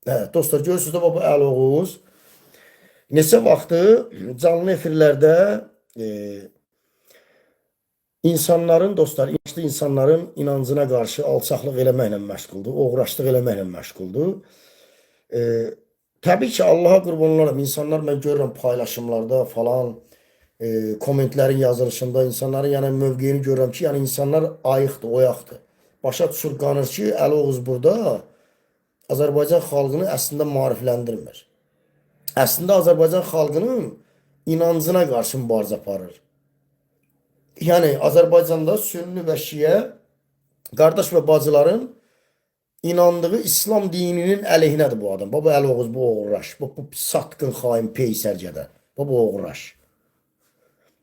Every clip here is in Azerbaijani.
Evet dostlar, görürsünüz də baba Əli Oğuz neçə vaxtı canlı efirlərdə e, insanların, dostlar, inançlı insanların inancına qarşı alçaqlıq eləməklə məşğuldur, uğraşlıq eləməklə məşğuldur. E, Təbii ki, Allaha qurban olaram, insanlar mən görürəm paylaşımlarda falan, kommentlərin yazılışında insanların yəni mövqeyini görürəm ki, yəni insanlar ayıqdır, oyaqdır. Başa düşür, qanır ki, Əli Oğuz burada Azərbaycan xalqını əslində maarifləndirmir. Əslində Azərbaycan xalqının inancına qarşı mübarizə aparır. Yəni Azərbaycanda sünni və şiə qardaş və bacıların inandığı İslam dininin əleyhinədir bu adam. Baba Əli Oğuz bu oğraş, bu satqın xain peysərcədə. Bu oğraş.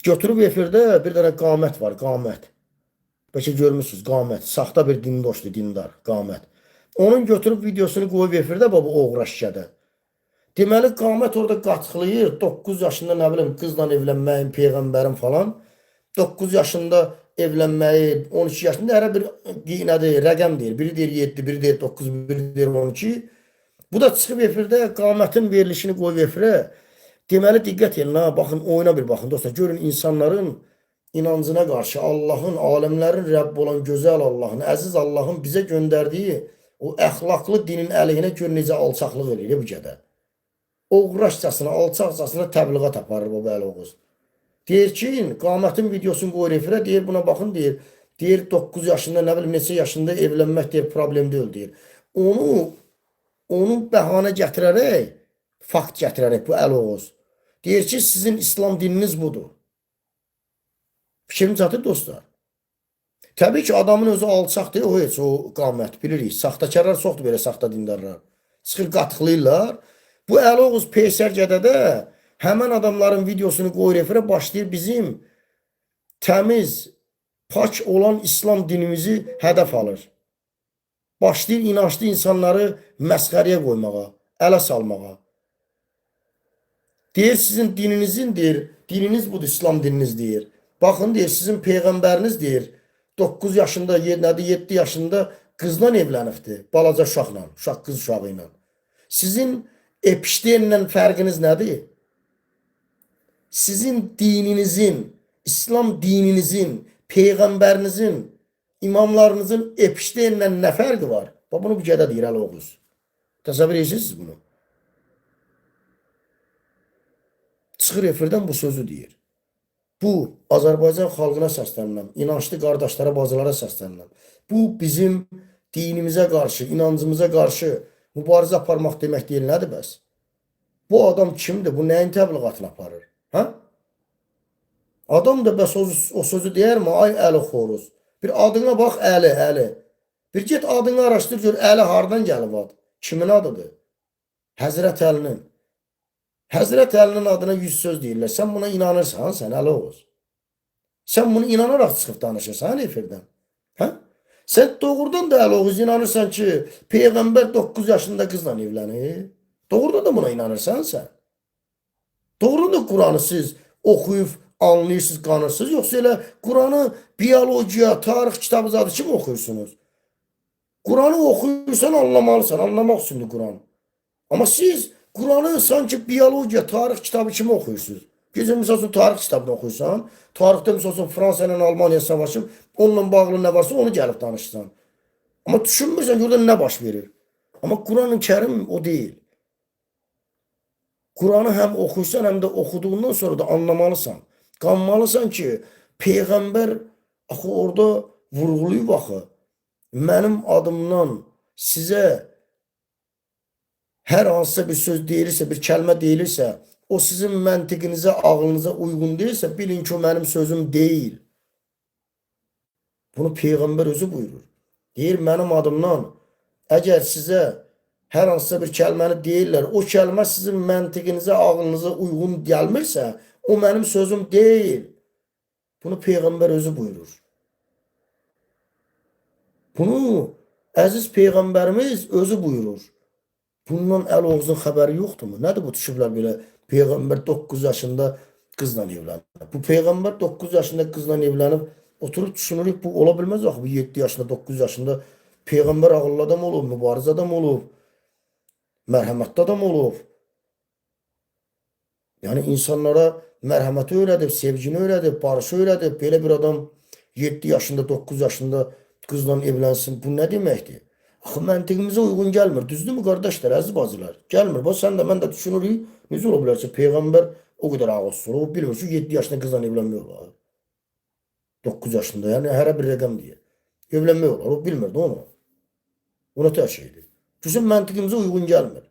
Götürüb efirdə bir dənə qamət var, qamət. Bəlkə görmüsünüz, qamət. Saxta bir dindoşdur, dindar, qamət. Onun götürüb videosunu qoyub efirdə baba oğraş şədə. Deməli, qamət orada qaçıqlayır, 9 yaşında nə bilim qızla evlənməyin, peyğəmbərin falan. 9 yaşında evlənməyi, 12 yaşında hər bir nədir, rəqəm deyir. Biri deyir 7, biri deyir 9, biri deyir 12. Bu da çıxıb efirdə qamətin verilişini qoyub efirə. Deməli, diqqət edin, ha, baxın, oyuna bir baxın dostlar. Görün insanların inancına qarşı Allahın, aləmlərin Rəbb olan gözəl Allahın, əziz Allahın bizə göndərdiyi o əxlaqlı dinin əleyhinə gör necə alçaqlıq edir bu gədə. Oğraşcasına, alçaqcasına təbliğat aparır bu Əli Oğuz. Deyir ki, qamətin videosunu qoyur efirə, deyir buna baxın, deyir 9 yaşında, nə bilim neçə yaşında evlənmək deyir, problem deyil, deyir. Onu bəhanə gətirərək, fakt gətirərək bu Əli Oğuz. Deyir ki, sizin İslam dininiz budur. Fikrim çatır dostlar. Təbii ki, adamın özü alçaq deyil, o heç o qamət bilirik. Saxtakarlar çoxdur belə saxta dindarlar. Çıxır qatıqlayırlar. Bu Əli Oğuz peysərgədədə həmən adamların videosunu qoyur efirə, başlayır bizim təmiz, pak olan İslam dinimizi hədəf alır. Başlayır inançlı insanları məsxəriyə qoymağa, ələ salmağa. Deyir sizin dininizin, deyir, dininiz budur, İslam dininiz deyir. Baxın deyir, sizin peyğəmbəriniz deyir, 9 yaşında, 7 yaşında qızla evlənibdir, balaca uşaqla, qız uşağı ilə. Sizin Epişteynlə fərqiniz nədir? Sizin dininizin, İslam dininizin, peyğəmbərinizin, imamlarınızın Epişteynlə nə fərqi var? Bunu bir gədə deyir Əli Oğuz. Təsəvvür edirsiniz bunu? Çıxır efirdən bu sözü deyir. Bu, Azərbaycan xalqına səslənirəm, inançlı qardaşlara, bacılara səslənirəm. Bu, bizim dinimizə qarşı, inancımıza qarşı mübarizə aparmaq demək deyil, nədir bəs? Bu adam kimdir? Bu nəyin təbliğatını aparır? Hə? Adam da bəs o sözü deyərmi? Ay Əli Xoruz. Bir adına bax, Əli. Bir get adını araşdır, gör, Əli hardan gəlib ad? Kimin adıdır? Həzrət Əlinin. Həzrət Əlinin adına 100 söz deyirlər. Sən buna inanırsan, sən Əli Oğuz. Sən bunu inanaraq çıxıb danışırsan efirdən. Hə? Sən doğrudan da Əli Oğuz inanırsan ki, Peyğəmbər 9 yaşında qızla evlənir. Doğrudan da buna inanırsan sən. Doğrudan da Quranı siz oxuyub, anlayırsınız, qanırsınız. Yoxsa elə Quranı biyologiya, tarix kitabı zadı kimi oxuyursunuz? Quranı oxuyursan anlamalısan, anlamaq üçündür Quran. Amma siz Quranı sanki biyologiya, tarix kitabı kimi oxuyursunuz. Gecə misal üçün tarix kitabını oxuyursan, tarixdə misal üçün Fransa ilə Almaniya savaşıb, onunla bağlı nə varsa onu gəlib danışsan. Amma düşünmürsən ki, orada nə baş verir. Amma Quran-ı Kərim o deyil. Quranı həm oxuyursan, həm də oxuduğundan sonra da anlamalısan. Qanmalısan ki, Peyğəmbər axı orada vurğuluyub axı. Mənim adımdan sizə hər hansısa bir söz deyilirsə, bir kəlmə deyilirsə, o sizin məntiqinizə, ağlınıza uyğun deyilsə, bilin ki, o mənim sözüm deyil. Bunu Peyğəmbər özü buyurur. Deyir, mənim adımdan əgər sizə hər hansısa bir kəlməni deyirlər, o kəlmə sizin məntiqinizə, ağlınıza uyğun gəlmirsə, o mənim sözüm deyil. Bunu Peyğəmbər özü buyurur. Bunu əziz Peyğəmbərimiz özü buyurur. Bundan Əli Oğuzun xəbəri yoxdurmu? Nədir bu düşüblər belə? Peyğəmbər 9 yaşında qızla evlənib. Bu Peyğəmbər 9 yaşında qızla evlənib, oturup düşünürük, bu ola bilməz axı. Bu 7 yaşında, 9 yaşında Peyğəmbər ağıllı adam olub, mübariz adam olub. Mərhəmətli adam olub. Yəni insanlara mərhəməti öyrədib, sevgini öyrədib, barışı öyrədib. Belə bir adam 7 yaşında, 9 yaşında qızla evlənsin. Bu nə deməkdir? Axı məntiqimizə uyğun gəlmir. Düzdürmü qardaşlar, əziz bacılar? Gəlmir. Bax sən də mən də düşünürük. Necə ola bilər ki, peyğəmbər o qədər ağılsız olub, bilmir ki, 7 yaşında qızla evlənmək olar. 9 yaşında, yəni hərə bir rəqəm deyir. Evlənmək olar, o bilmirdi onu. Ona tər şeydir. Çünki məntiqimizə uyğun gəlmir.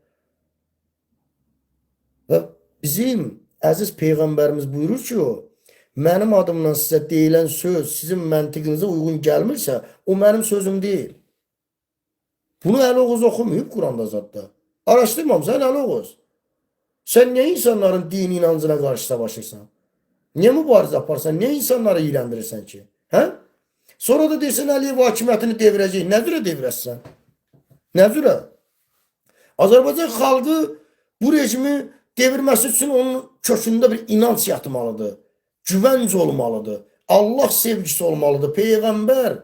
Və bizim əziz peyğəmbərimiz buyurur ki, o mənim adımdan sizə deyilən söz sizin məntiqinizə uyğun gəlmirsə, o mənim sözüm deyil. Bunu Əli-Oğuz oxumayıb Quranda zadda. Araşdırmamısan Əli-Oğuz. Sən niyə insanların dini inancına qarşı savaşırsan? Niyə mübarizə aparsan? Niyə insanları iyləndirirsən ki? Hə? Sonra da deyirsən Əliyev hakimiyyətini devirəcək. Nə cürə devirəsən? Nə cürə? Azərbaycan xalqı bu rejimi devirməsi üçün onun kökündə bir inanc yatmalıdır. Güvənc olmalıdır. Allah sevgisi olmalıdır. Peyğəmbər,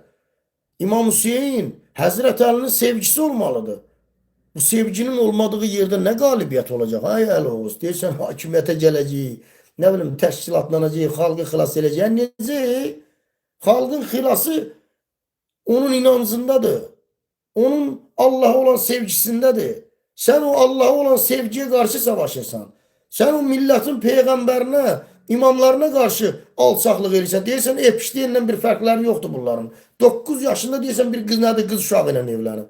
İmam Hüseyin, Həzrət Əlinin sevgisi olmalıdır. Bu sevginin olmadığı yerdə nə qalibiyyət olacaq? Ay Əli-Oğuz, deyirsən hakimiyyətə gələcək, nə bilim təşkilatlanacaq, xalqı xilas edəcək. Necə? Xalqın xilası onun inancındadır. Onun Allah'a olan sevgisindədir. Sən o Allah'a olan sevgiyə qarşı savaşırsan. Sən o millətin peyğəmbərinə, imamlarına qarşı alçaqlıq edirsən. Deyirsən, epişliyindən bir fərqləri yoxdur bunların. 9 yaşında deyirsən, bir qız nədir? Qız uşağı ilə evlənir.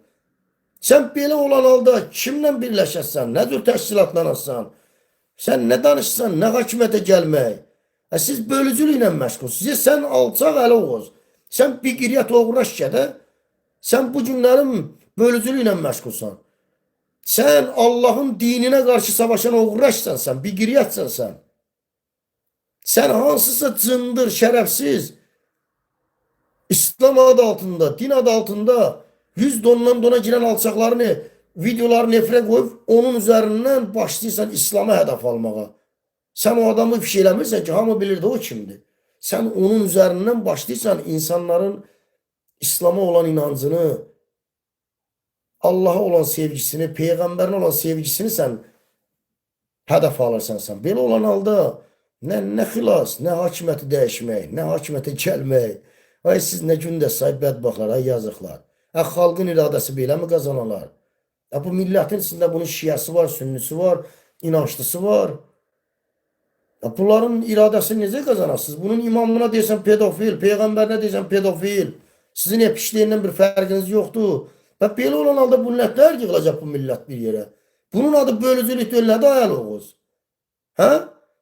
Sən belə olan halda kimlə birləşəsən? Nə cür təşkilatlanasan? Sən nə danışsan? Nə hakimiyyətə gəlmək? Siz bölücülüklə məşğulsunuz. Sən alçaq Əli-Oğuz. Sən biqiriyyət oğraş gədə. Sən bu günlərin bölücülüklə məşğulsan. Sən Allahın dininə qarşı savaşan oğraşsan sən, biqiriyyətsən sən. Sən hansısa cındır, şərəfsiz, İslam adı altında, din adı altında 100 dondan dona girən alçaqlarını, videolarını efirə qoyub, onun üzərindən başlayırsan İslam'a hədəf almağa. Sən o adamı ifşa eləmirsən ki, hamı bilirdi o kimdir. Sən onun üzərindən başlayırsan insanların İslam'a olan inancını, Allah'a olan sevgisini, Peyğəmbərinə olan sevgisini sən hədəf alırsan sən. Belə olan halda nə xilas, nə hakimiyyəti dəyişmək, nə hakimiyyətə gəlmək. Ay siz nə gündə sahib bədbaxtlar, ay yazıqlar. Xalqın iradəsi belə mi qazanalar? Bu millətin içində bunun şiəsi var, sünnisi var, inançlısı var. Bunların iradəsini necə qazanasınız? Bunun imamına deyəsən pedofil, peyğəmbərinə deyəsən pedofil. Sizin epişliyindən bir fərqiniz yoxdur. Və belə olan halda bu nətlər yığılacaq bu millət bir yerə. Bunun adı bölücülük deyil, nədir Əli-Oğuz? Hə?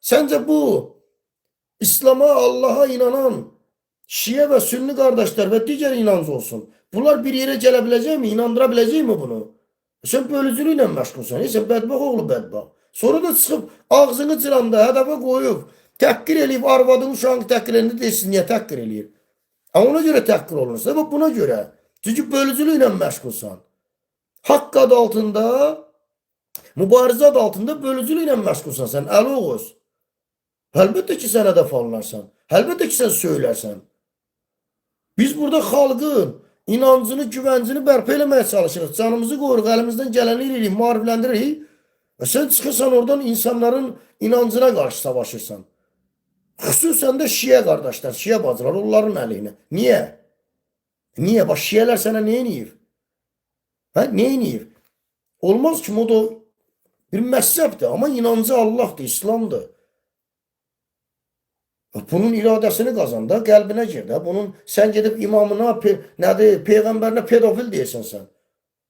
Səncə bu İslam'a, Allah'a inanan Şiə və Sünni qardaşlar və digər inanc olsun. Bunlar bir yerə gələ biləcəkmi? İnandıra biləcəkmi bunu? Sən bölücülüklə məşğulsan. Sən bədbax oğlu bədbax. Sonra da çıxıb ağzını cıranda hədəfə qoyub, təhqir eləyib, arvadın uşağını təhqir eləyir, deyirsin, niyə təhqir eləyir? Ona görə təhqir olunursa, buna görə. Çünki bölücülüklə məşğulsan. Haqq adı altında, mübarizə adı altında bölücülüklə məşğulsan sən, Əli-Oğuz. Əlbəttə ki, sən hədəf alınarsan. Əlbəttə ki, sən söylərsən. Biz burada xalqın inancını, güvəncini bərpa eləməyə çalışırıq. Canımızı qoyuruq, əlimizdən gələni eləyirik, maarifləndiririk. Və sən çıxırsan oradan insanların inancına qarşı savaşırsan. Xüsusən də Şiə qardaşlar, Şiə bacılar, onların əleyhinə. Niyə? Niyə? Bax, Şiələr sənə nə eləyir? Hə, nə eləyir? Olmaz ki, o da bir məzhəbdir, amma inancı Allahdır, İslamdır. Bunun iradəsini qazan da, qəlbinə gir də. Bunun sən gedib imamına, nədir, peyğəmbərinə pedofil deyirsən sən.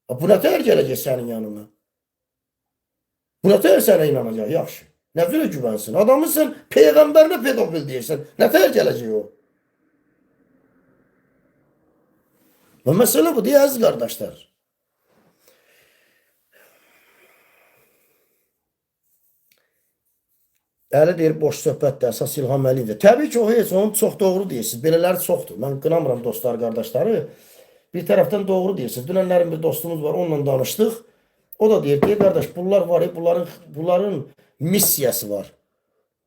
Bu nə tər gələcək sənin yanına? Bu nə tər sənə inanacaq, yaxşı. Nə cürə güvənsin? Adamın sən peyğəmbərinə pedofil deyirsən. Nə tər gələcək o? Və məsələ bu, deyə əziz qardaşlar. Əli deyir, boş söhbətdə, əsas İlham Əliyevdir. Təbii ki, o heç, onun çox doğru deyirsiniz. Belələri çoxdur. Mən qınamıram dostlar, qardaşları. Bir tərəfdən doğru deyirsiniz. Dünənlərin bir dostumuz var, onunla danışdıq. O da deyir, qardaş, bunlar var, bunların missiyası var.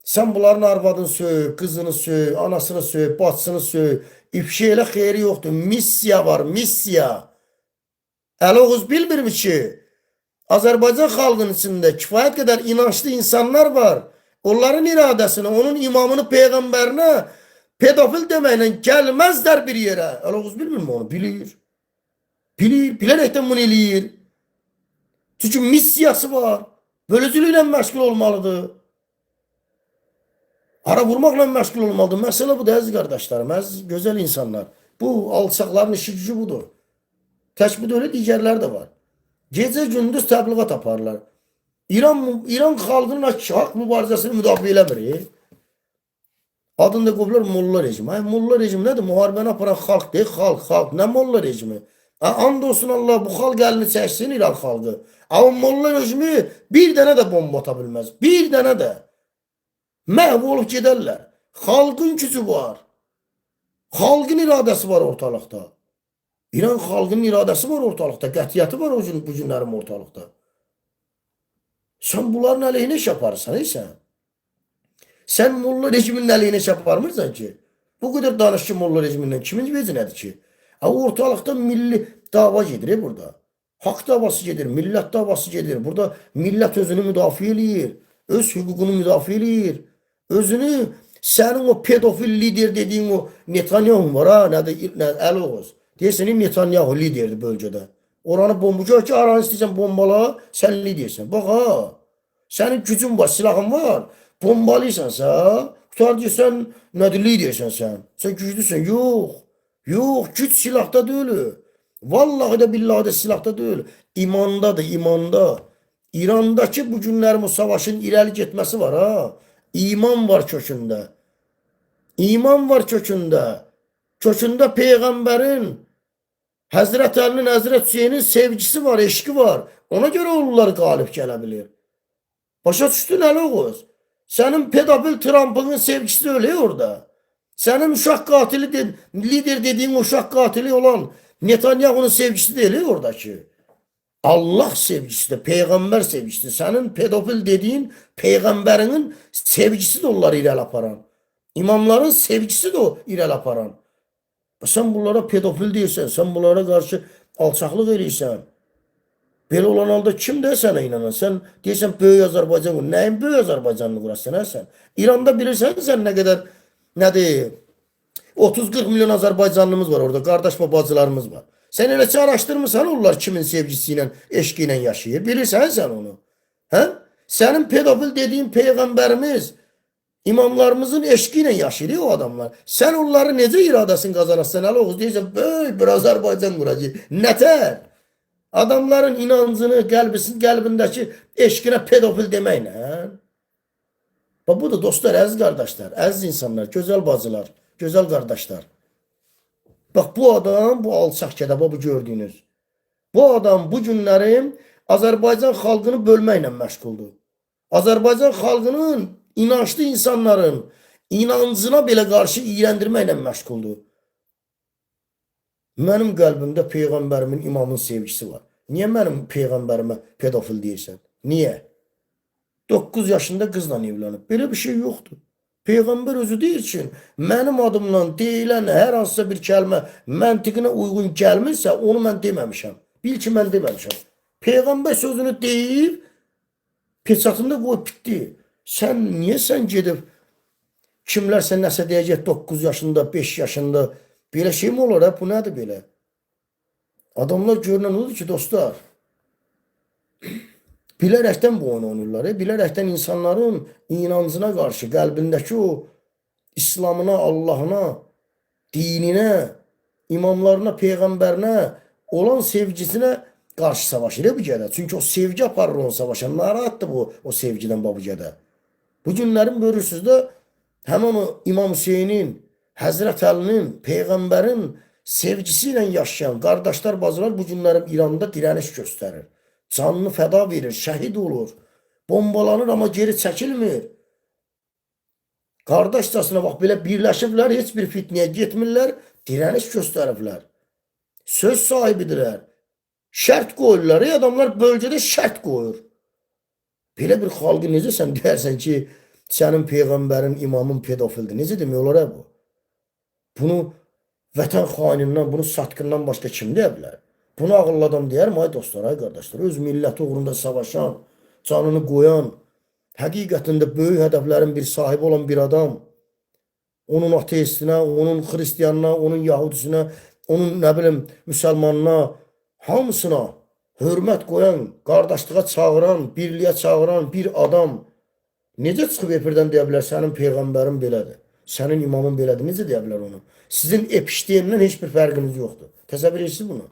Sən bunların arvadını söy, qızını söy, anasını söy, bacısını söy. İfşa elə xeyri yoxdur. Missiya var, missiya. Əli-Oğuz bilmirmi ki, Azərbaycan xalqının içində kifayət qədər inançlı insanlar var. Onların iradəsini, onun imamını, peyğəmbərinə pedofil deməklə gəlməzlər bir yerə. Əlaqız bilmirmi onu? Bilir. Bilir. Bilərəkdən bunu eləyir. Çünki missiyası var. Bölücülüklə məşğul olmalıdır. Ara vurmaqla məşğul olmalıdır. Məsələ budur, əziz qardaşlarım, əziz gözəl insanlar. Bu alçaqların işi gücü budur. Tək bu deyil, digərləri də var. Gecə gündüz təbliğat aparırlar. İran xalqının haqq mübarizəsini müdafiə eləmir. Adını da qoyublar molla rejimi. Molla rejimi nədir? Müharibəni aparan xalq deyil, xalq. Nə molla rejimi? And olsun Allah, bu xalq əlini çəksin İran xalqı. Amma molla rejimi bir dənə də bomba ata bilməz. Bir dənə də. Məhv olub gedərlər. Xalqın gücü var. Xalqın iradəsi var ortalıqda. İran xalqının iradəsi var ortalıqda. Qətiyyəti var bu günlərin ortalıqda. Sən bunların əleyhinə iş yaparsan, sən. Sən molla rejiminin əleyhinə iş yaparmırsan ki. Bu qədər danışçı molla rejimindən kimin vecinədir ki? Ortalıqda milli dava gedir burada. Haqq davası gedir, millət davası gedir. Burada millət özünü müdafiə eləyir. Öz hüququnu müdafiə eləyir. Özünü, sənin o pedofil lider dediyin o Netanyahu var ha, nədir, Əl-Oğuz. Deyirsən, Netanyahu liderdir bölgədə. Oranı bombucu ki, aranı istəyirsən bombala, sən lidersən. Bax ha, sənin gücün var, silahın var, bombalıysansa, tutar deyirsən, nədir, lidersən sən. Sən güclüsən, yox. Yox, güc silahda deyil. Vallahi de billahi de silahda deyil. İmandadır, imanda. İrandakı bu günlərin o savaşın irəli getməsi var ha. İman var kökündə. İman var kökündə. Kökündə Peyğəmbərin, Həzrət Əlinin, Həzrət Hüseynin sevgisi var, eşqi var. Ona görə onlar qalib gələ bilir. Başa düşdün Əl-Oğuz? Sənin pedofil Trump'ın sevgisi de öyle orada. Sənin uşaq qatili, lider dediğin uşaq qatili olan Netanyahu'nun sevgisi de öyle oradaki. Allah sevgisi de, Peyğəmbər sevgisi de. Sənin pedofil dediğin Peyğəmbərinin sevgisi de onları irəli aparan. İmamların sevgisi de o irəli aparan. Sen bunlara pedofil deyirsən, sen bunlara qarşı alçaqlıq eləyirsən. Belə olan halda kim də sənə inanan? Sən deyirsən, böyük Azərbaycan qurur. Nəyin böyük Azərbaycanlı qurasın, sən? İranda bilirsən sən nə qədər, nədir? 30-40 milyon Azərbaycanlımız var orada, qardaş və bacılarımız var. Sən elə ki araşdırmırsan onlar kimin sevgisi ilə, eşqi ilə yaşayır. Bilirsən sən onu. Hə? Sənin pedofil dediğin Peyğəmbərimiz, İmamlarımızın eşqiyle yaşayır o adamlar. Sen onları necə iradəsini qazanırsan? Əl-Oğuz deyirsən, böyük bir Azərbaycan quracaq. Nətər? Adamların inancını, qəlbindəki eşqinə pedofil deməklə. Bu da dostlar, əziz qardaşlar, əziz insanlar, gözəl bacılar, gözəl qardaşlar. Bax bu adam, bu alçaq kədaba bu gördüyünüz. Bu adam bu günlərim Azərbaycan xalqını bölməklə məşğuldur. Azərbaycan xalqının İnançlı insanların inancına belə qarşı iyrəndirməklə məşğuldur. Mənim qəlbimdə Peyğəmbərimin, imamın sevgisi var. Niyə mənim Peyğəmbərimə pedofil deyirsən? Niyə? 9 yaşında qızla evlənib. Belə bir şey yoxdur. Peyğəmbər özü deyir ki, mənim adımla deyilən hər hansısa bir kəlmə məntiqinə uyğun gəlmirsə, onu mən deməmişəm. Bil ki, mən deməmişəm. Peyğəmbər sözünü deyib, peçatında qoyub bitdi. Niyə sən gedib, kimlər sən nəsə deyəcək 9 yaşında, 5 yaşında, belə şey mi olur? Bu nədir belə? Adamlar görünən odur ki, dostlar, bilərəkdən bu oyunu oynayırlar. Bilərəkdən insanların inancına qarşı, qəlbindəki o İslamına, Allahına, dininə, imamlarına, Peyğəmbərinə olan sevgisinə qarşı savaşır bu gədə. Çünki o sevgi aparır onu savaşa. Narahatdır o sevgidən bu gədə. Bu günlərin görürsünüz də həmin o İmam Hüseynin, Həzrət Əlinin, Peyğəmbərin sevgisi ilə yaşayan qardaşlar, bacılar bu günlərin İranda dirəniş göstərir. Canını fəda verir, şəhid olur, bombalanır amma geri çəkilmir. Qardaşcasına bax, belə birləşiblər, heç bir fitniyə getmirlər, dirəniş göstəriblər. Söz sahibidirlər. Şərt qoyurlar, adamlar bölgədə şərt qoyur. Belə bir xalqı necə sən deyərsən ki, sənin Peyğəmbərin, imamın pedofildir? Necə demək olar bu? Bunu vətən xainindən, bunu satqından başqa kim deyə bilər? Bunu ağıllı adam deyər, ay dostlar, ay qardaşlar, öz milləti uğrunda savaşan, canını qoyan, həqiqətində böyük hədəflərin bir sahibi olan bir adam, onun ateistinə, onun xristiyanına, onun yahudisinə, onun nə bilim müsəlmanına, hamısına hörmət qoyan, qardaşlığa çağıran, birliyə çağıran bir adam necə çıxıb efirdən deyə bilər, sənin peyğəmbərin belədir, sənin imamın belədir, necə deyə bilər onu? Sizin epişteyimdən heç bir fərqiniz yoxdur. Təsəvvür edirsiniz bunu?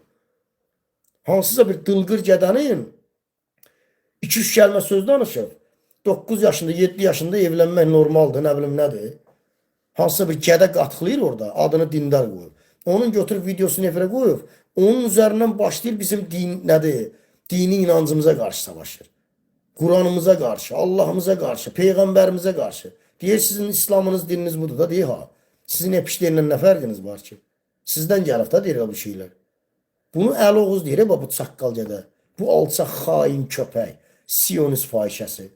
Hansısa bir dılqır gədənin 2-3 kəlmə söz danışır. 9 yaşında, 7 yaşında evlənmək normaldır, nə bilim nədir? Hansısa bir gədə qatıqlayır orada, adını dindar qoyub. Onun götürüb videosunu efirə qoyub, onun üzərindən başlayır bizim nədir? Dini inancımıza qarşı savaşır. Quranımıza qarşı, Allahımıza qarşı, Peyğəmbərimizə qarşı. Deyir, sizin İslamınız, dininiz budur da, deyir ha. Sizin epişlərlə nə fərqiniz var ki? Sizdən gəlib da deyir bu şeylər. Bunu Əl Oğuz deyir, bu çaqqal gədə. Bu alçaq xain köpək, Siyonist fahişəsi.